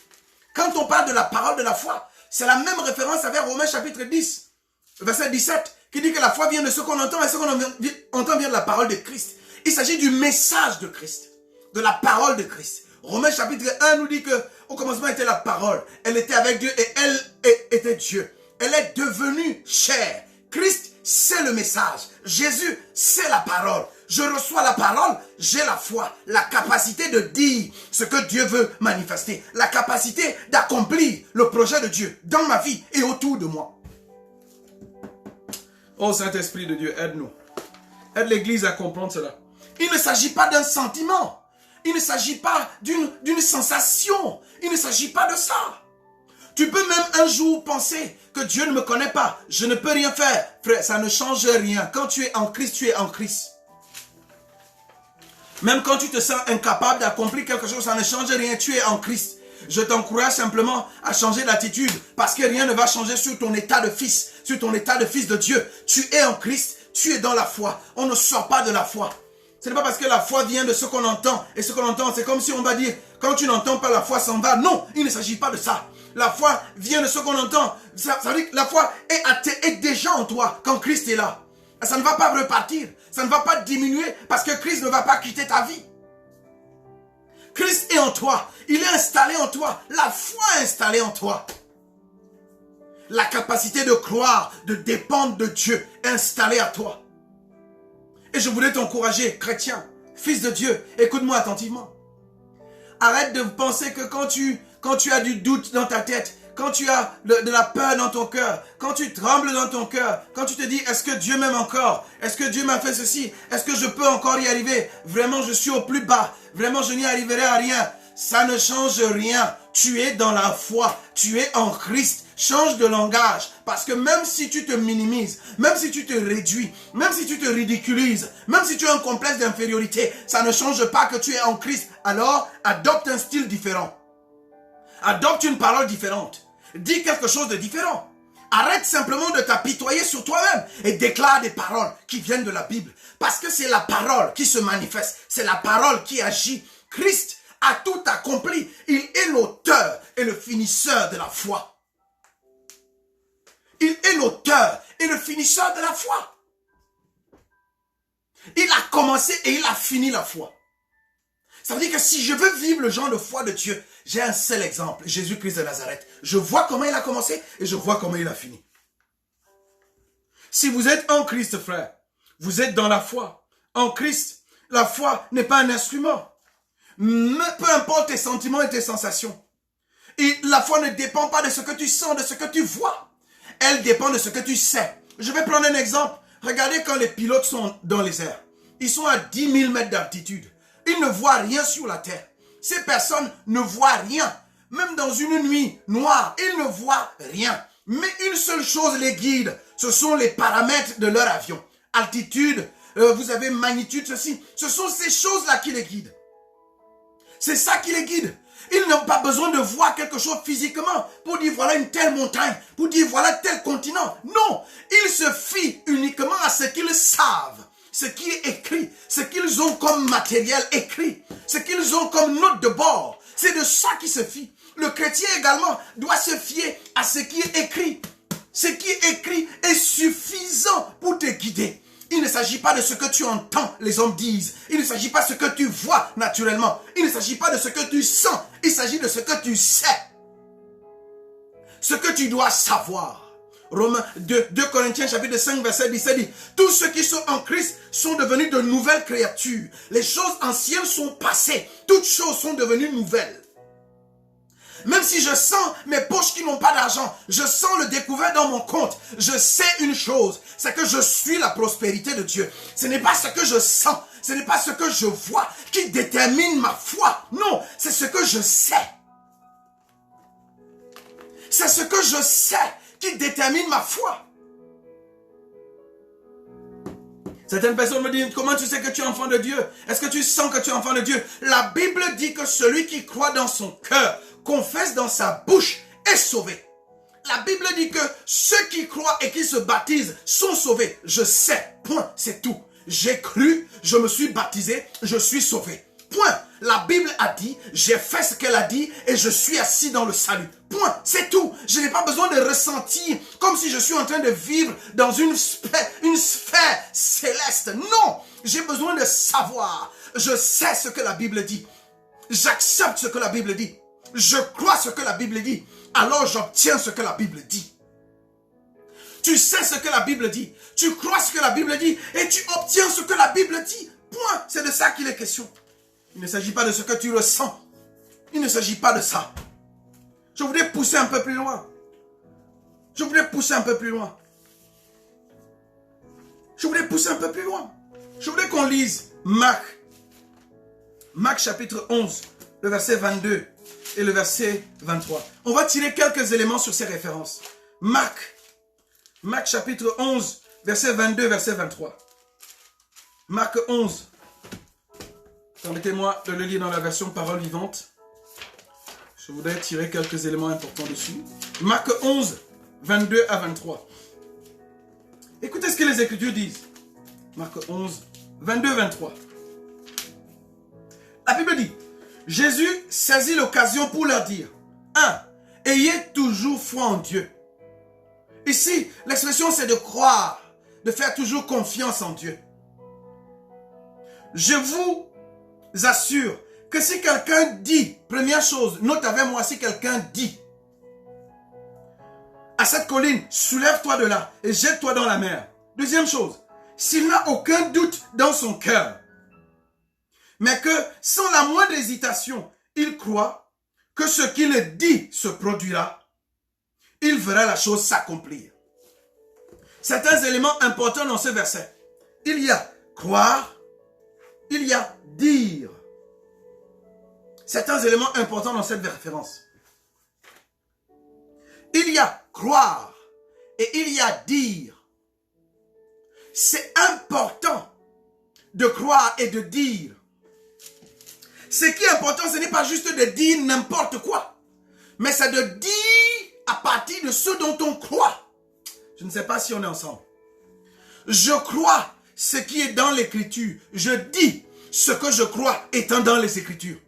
Quand on parle de la parole de la foi, c'est la même référence avec Romains chapitre 10, verset 17, qui dit que la foi vient de ce qu'on entend et ce qu'on entend vient de la parole de Christ. Il s'agit du message de Christ, de la parole de Christ. Romains chapitre 1 nous dit que au commencement était la parole. Elle était avec Dieu et elle était Dieu. Elle est devenue chair. Christ, c'est le message. Jésus, c'est la parole. Je reçois la parole, j'ai la foi, la capacité de dire ce que Dieu veut manifester, la capacité d'accomplir le projet de Dieu dans ma vie et autour de moi. Oh Saint-Esprit de Dieu, aide-nous. Aide l'Église à comprendre cela. Il ne s'agit pas d'un sentiment. Il ne s'agit pas d'une sensation. Il ne s'agit pas de ça. Tu peux même un jour penser que Dieu ne me connaît pas. Je ne peux rien faire. Frère, ça ne change rien. Quand tu es en Christ, tu es en Christ. Même quand tu te sens incapable d'accomplir quelque chose, ça ne change rien. Tu es en Christ. Je t'encourage simplement à changer d'attitude parce que rien ne va changer sur ton état de fils, sur ton état de fils de Dieu. Tu es en Christ, tu es dans la foi. On ne sort pas de la foi. Ce n'est pas parce que la foi vient de ce qu'on entend. Et ce qu'on entend, c'est comme si on va dire, quand tu n'entends pas, la foi s'en va. Non, il ne s'agit pas de ça. La foi vient de ce qu'on entend. Ça veut dire que la foi est déjà en toi quand Christ est là. Ça ne va pas repartir. Ça ne va pas diminuer parce que Christ ne va pas quitter ta vie. Christ est en toi. Il est installé en toi. La foi est installée en toi. La capacité de croire, de dépendre de Dieu est installée à toi. Et je voulais t'encourager, chrétien, fils de Dieu, écoute-moi attentivement. Arrête de penser que quand tu as du doute dans ta tête, quand tu as de la peur dans ton cœur, quand tu trembles dans ton cœur, quand tu te dis, est-ce que Dieu m'aime encore? Est-ce que Dieu m'a fait ceci? Est-ce que je peux encore y arriver? Vraiment, je suis au plus bas. Vraiment, je n'y arriverai à rien. Ça ne change rien. Tu es dans la foi. Tu es en Christ. Change de langage. Parce que même si tu te minimises, même si tu te réduis, même si tu te ridiculises, même si tu as un complexe d'infériorité, ça ne change pas que tu es en Christ. Alors, adopte un style différent. Adopte une parole différente. Dis quelque chose de différent. Arrête simplement de t'apitoyer sur toi-même et déclare des paroles qui viennent de la Bible. Parce que c'est la parole qui se manifeste. C'est la parole qui agit. Christ a tout accompli. Il est l'auteur et le finisseur de la foi. Il est l'auteur et le finisseur de la foi. Il a commencé et il a fini la foi. Ça veut dire que si je veux vivre le genre de foi de Dieu, j'ai un seul exemple, Jésus-Christ de Nazareth. Je vois comment il a commencé et je vois comment il a fini. Si vous êtes en Christ, frère, vous êtes dans la foi. En Christ, la foi n'est pas un instrument. Peu importe tes sentiments et tes sensations. Et la foi ne dépend pas de ce que tu sens, de ce que tu vois. Elle dépend de ce que tu sais. Je vais prendre un exemple. Regardez quand les pilotes sont dans les airs. Ils sont à 10 000 mètres d'altitude. Ils ne voient rien sur la terre. Ces personnes ne voient rien. Même dans une nuit noire, ils ne voient rien. Mais une seule chose les guide. Ce sont les paramètres de leur avion. Altitude, vous avez magnitude, ceci. Ce sont ces choses-là qui les guident. C'est ça qui les guide. Ils n'ont pas besoin de voir quelque chose physiquement pour dire voilà une telle montagne, pour dire voilà tel continent. Non, ils se fient uniquement à ce qu'ils savent. Ce qui est écrit, ce qu'ils ont comme matériel écrit, ce qu'ils ont comme note de bord. C'est de ça qu'ils se fient. Le chrétien également doit se fier à ce qui est écrit. Ce qui est écrit est suffisant pour te guider. Il ne s'agit s'agit pas de ce que tu entends, les hommes disent. Il ne s'agit pas de ce que tu vois naturellement. Il ne s'agit pas de ce que tu sens. Il s'agit de ce que tu sais. Ce que tu dois savoir. Romains 2 Corinthiens chapitre 5 verset 17 dit, tous ceux qui sont en Christ sont devenus de nouvelles créatures. Les choses anciennes sont passées. Toutes choses sont devenues nouvelles. Même si je sens mes poches qui n'ont pas d'argent, je sens le découvert dans mon compte, je sais une chose, c'est que je suis la prospérité de Dieu. Ce n'est pas ce que je sens, ce n'est pas ce que je vois qui détermine ma foi. Non, c'est ce que je sais. C'est ce que je sais qui détermine ma foi. Certaines personnes me disent, comment tu sais que tu es enfant de Dieu? Est-ce que tu sens que tu es enfant de Dieu? La Bible dit que celui qui croit dans son cœur, confesse dans sa bouche, est sauvé. La Bible dit que ceux qui croient et qui se baptisent sont sauvés. Je sais, point, c'est tout. J'ai cru, je me suis baptisé, je suis sauvé. Point. La Bible a dit, j'ai fait ce qu'elle a dit et je suis assis dans le salut. Point. C'est tout. Je n'ai pas besoin de ressentir comme si je suis en train de vivre dans une sphère céleste. Non. J'ai besoin de savoir. Je sais ce que la Bible dit. J'accepte ce que la Bible dit. Je crois ce que la Bible dit. Alors j'obtiens ce que la Bible dit. Tu sais ce que la Bible dit. Tu crois ce que la Bible dit. Et tu obtiens ce que la Bible dit. Point. C'est de ça qu'il est question. Il ne s'agit pas de ce que tu ressens. Il ne s'agit pas de ça. Je voudrais pousser un peu plus loin. Je voudrais pousser un peu plus loin. Je voudrais pousser un peu plus loin. Je voudrais qu'on lise Marc. Marc chapitre 11, le verset 22 et le verset 23. On va tirer quelques éléments sur ces références. Marc chapitre 11, verset 22, verset 23. Marc 11. Permettez-moi de le lire dans la version parole vivante. Je voudrais tirer quelques éléments importants dessus. Marc 11, 22 à 23. Écoutez ce que les Écritures disent. Marc 11, 22, 23. La Bible dit, Jésus saisit l'occasion pour leur dire, 1. Ayez toujours foi en Dieu. Ici, l'expression c'est de croire, de faire toujours confiance en Dieu. Je vous assure que si quelqu'un dit, première chose, note avec moi, si quelqu'un dit à cette colline, soulève-toi de là et jette-toi dans la mer. Deuxième chose, s'il n'a aucun doute dans son cœur, mais que sans la moindre hésitation, il croit que ce qu'il dit se produira, il verra la chose s'accomplir. Certains éléments importants dans ce verset. Il y a croire, il y a dire. Certains éléments importants dans cette référence. Il y a croire et il y a dire. C'est important de croire et de dire. Ce qui est important, ce n'est pas juste de dire n'importe quoi, mais c'est de dire à partir de ce dont on croit. Je ne sais pas si on est ensemble. Je crois ce qui est dans l'Écriture. Je dis ce que je crois étant dans les Écritures.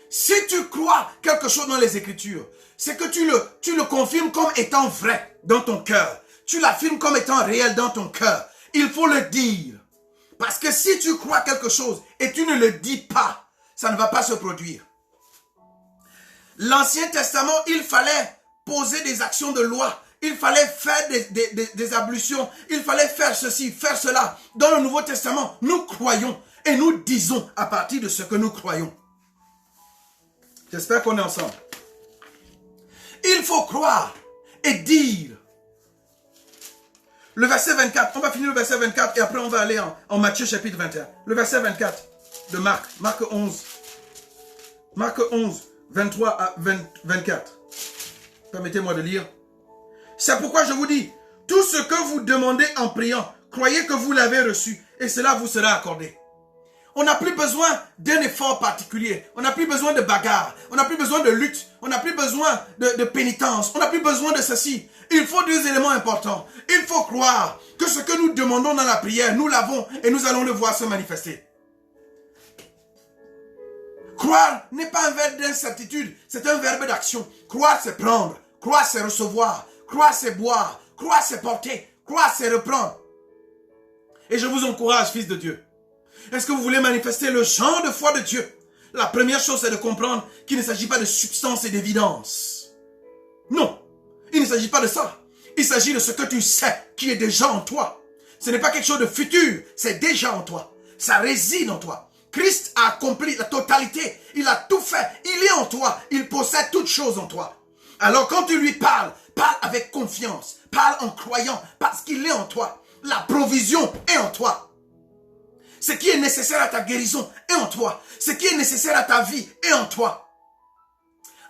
Si tu crois quelque chose dans les Écritures, c'est que tu le confirmes comme étant vrai dans ton cœur. Tu l'affirmes comme étant réel dans ton cœur. Il faut le dire. Parce que si tu crois quelque chose et tu ne le dis pas, ça ne va pas se produire. L'Ancien Testament, il fallait poser des actions de loi. Il fallait faire des ablutions. Il fallait faire ceci, faire cela. Dans le Nouveau Testament, nous croyons et nous disons à partir de ce que nous croyons. J'espère qu'on est ensemble. Il faut croire et dire. Le verset 24, on va finir le verset 24 et après on va aller en Matthieu chapitre 21. Le verset 24 de Marc, Marc 11. Marc 11, 23 à 24. Permettez-moi de lire. C'est pourquoi je vous dis, tout ce que vous demandez en priant, croyez que vous l'avez reçu et cela vous sera accordé. On n'a plus besoin d'un effort particulier. On n'a plus besoin de bagarre. On n'a plus besoin de lutte. On n'a plus besoin de pénitence. On n'a plus besoin de ceci. Il faut deux éléments importants. Il faut croire que ce que nous demandons dans la prière, nous l'avons et nous allons le voir se manifester. Croire n'est pas un verbe d'incertitude, c'est un verbe d'action. Croire, c'est prendre. Croire, c'est recevoir. Croire, c'est boire. Croire, c'est porter. Croire, c'est reprendre. Et je vous encourage, fils de Dieu. Est-ce que vous voulez manifester le genre de foi de Dieu? La première chose, c'est de comprendre qu'il ne s'agit pas de substance et d'évidence. Non, il ne s'agit pas de ça. Il s'agit de ce que tu sais qui est déjà en toi. Ce n'est pas quelque chose de futur, c'est déjà en toi. Ça réside en toi. Christ a accompli la totalité. Il a tout fait. Il est en toi. Il possède toutes choses en toi. Alors quand tu lui parles, parle avec confiance. Parle en croyant parce qu'il est en toi. La provision est en toi. Ce qui est nécessaire à ta guérison est en toi. Ce qui est nécessaire à ta vie est en toi.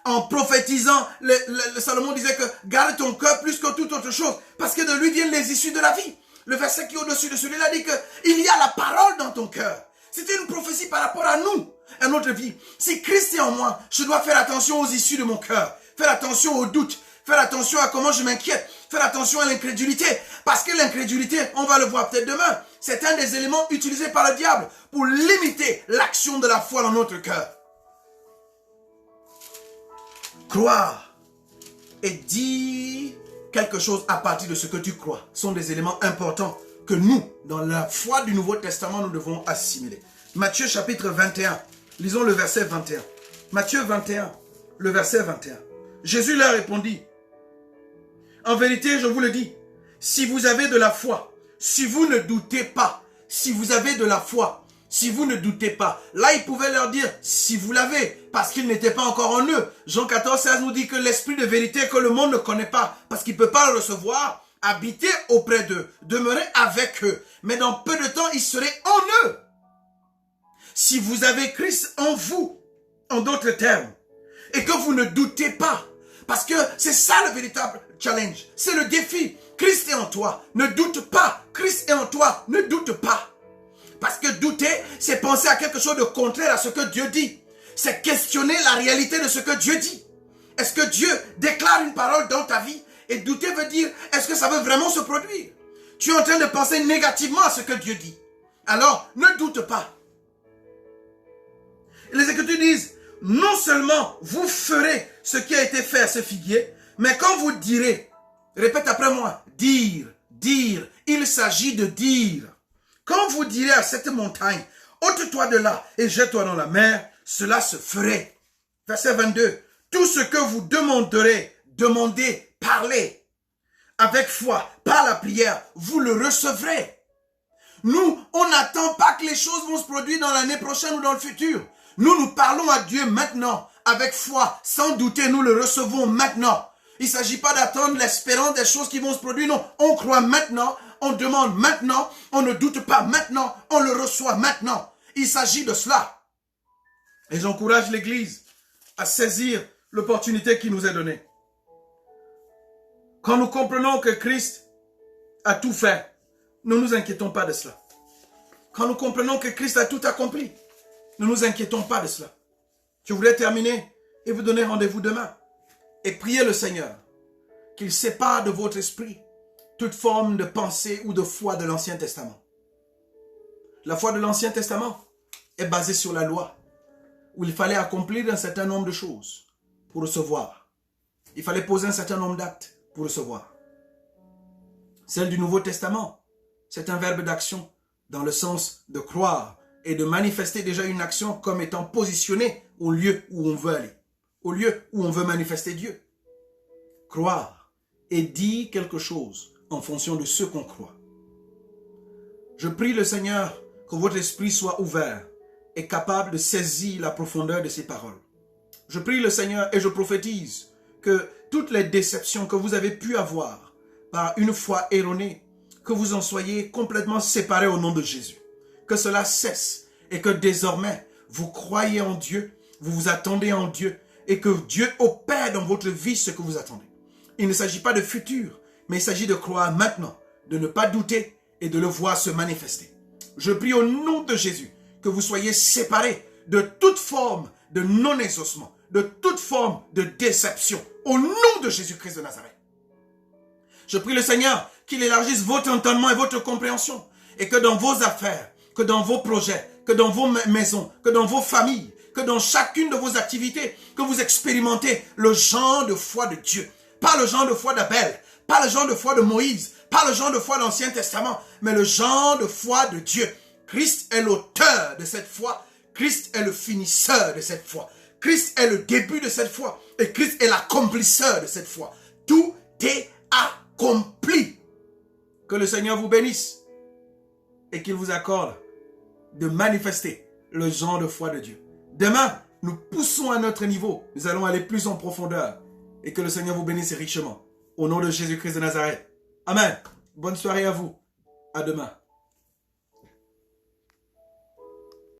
En prophétisant, le Salomon disait que garde ton cœur plus que toute autre chose parce que de lui viennent les issues de la vie. Le verset qui est au-dessus de celui-là dit qu'il y a la parole dans ton cœur. C'était une prophétie par rapport à nous, à notre vie. Si Christ est en moi, je dois faire attention aux issues de mon cœur. Faire attention aux doutes. Faire attention à comment je m'inquiète. Faire attention à l'incrédulité. Parce que l'incrédulité, on va le voir peut-être demain, c'est un des éléments utilisés par le diable pour limiter l'action de la foi dans notre cœur. Croire et dire quelque chose à partir de ce que tu crois sont des éléments importants que nous, dans la foi du Nouveau Testament, nous devons assimiler. Matthieu chapitre 21, lisons le verset 21. Matthieu 21, le verset 21. Jésus leur répondit, « En vérité, je vous le dis, si vous avez de la foi, si vous ne doutez pas, si vous avez de la foi, si vous ne doutez pas. » Là, il pouvait leur dire, si vous l'avez, parce qu'il n'était pas encore en eux. Jean 14, 16 nous dit que l'esprit de vérité que le monde ne connaît pas, parce qu'il ne peut pas le recevoir, habiter auprès d'eux, demeurer avec eux. Mais dans peu de temps, il serait en eux. Si vous avez Christ en vous, en d'autres termes, et que vous ne doutez pas, parce que c'est ça le véritable challenge, c'est le défi. Christ est en toi, ne doute pas. Christ est en toi, ne doute pas. Parce que douter, c'est penser à quelque chose de contraire à ce que Dieu dit. C'est questionner la réalité de ce que Dieu dit. Est-ce que Dieu déclare une parole dans ta vie? Et douter veut dire, est-ce que ça veut vraiment se produire? Tu es en train de penser négativement à ce que Dieu dit. Alors, ne doute pas. Et les Écritures disent, non seulement vous ferez ce qui a été fait à ce figuier, mais quand vous direz, répète après moi, dire, il s'agit de dire. Quand vous direz à cette montagne, ôte-toi de là et jette-toi dans la mer, cela se ferait. Verset 22, tout ce que vous demanderez, demandez, parlez. Avec foi, par la prière, vous le recevrez. Nous, on n'attend pas que les choses vont se produire dans l'année prochaine ou dans le futur. Nous parlons à Dieu maintenant, avec foi, sans douter, nous le recevons maintenant. Il ne s'agit pas d'attendre l'espérance des choses qui vont se produire, non. On croit maintenant, on demande maintenant, on ne doute pas maintenant, on le reçoit maintenant. Il s'agit de cela. Et j'encourage l'Église à saisir l'opportunité qui nous est donnée. Quand nous comprenons que Christ a tout fait, ne nous inquiétons pas de cela. Quand nous comprenons que Christ a tout accompli, ne nous inquiétons pas de cela. Je voudrais terminer et vous donner rendez-vous demain. Et prier le Seigneur qu'il sépare de votre esprit toute forme de pensée ou de foi de l'Ancien Testament. La foi de l'Ancien Testament est basée sur la loi, où il fallait accomplir un certain nombre de choses pour recevoir. Il fallait poser un certain nombre d'actes pour recevoir. Celle du Nouveau Testament, c'est un verbe d'action dans le sens de croire et de manifester déjà une action comme étant positionnée au lieu où on veut aller, au lieu où on veut manifester Dieu. Croire et dire quelque chose en fonction de ce qu'on croit. Je prie le Seigneur que votre esprit soit ouvert et capable de saisir la profondeur de ces paroles. Je prie le Seigneur et je prophétise que toutes les déceptions que vous avez pu avoir par une foi erronée, que vous en soyez complètement séparés au nom de Jésus. Que cela cesse et que désormais vous croyez en Dieu, vous vous attendez en Dieu et que Dieu opère dans votre vie ce que vous attendez. Il ne s'agit pas de futur, mais il s'agit de croire maintenant, de ne pas douter et de le voir se manifester. Je prie au nom de Jésus que vous soyez séparés de toute forme de non-exaucement, de toute forme de déception, au nom de Jésus-Christ de Nazareth. Je prie le Seigneur qu'il élargisse votre entendement et votre compréhension et que dans vos affaires, que dans vos projets, que dans vos maisons, que dans vos familles, que dans chacune de vos activités, que vous expérimentez le genre de foi de Dieu. Pas le genre de foi d'Abel, pas le genre de foi de Moïse, pas le genre de foi de l'Ancien Testament, mais le genre de foi de Dieu. Christ est l'auteur de cette foi, Christ est le finisseur de cette foi, Christ est le début de cette foi, et Christ est l'accomplisseur de cette foi. Tout est accompli. Que le Seigneur vous bénisse et qu'il vous accorde de manifester le genre de foi de Dieu. Demain, nous poussons à notre niveau. Nous allons aller plus en profondeur. Et que le Seigneur vous bénisse richement. Au nom de Jésus-Christ de Nazareth. Amen. Bonne soirée à vous. À demain.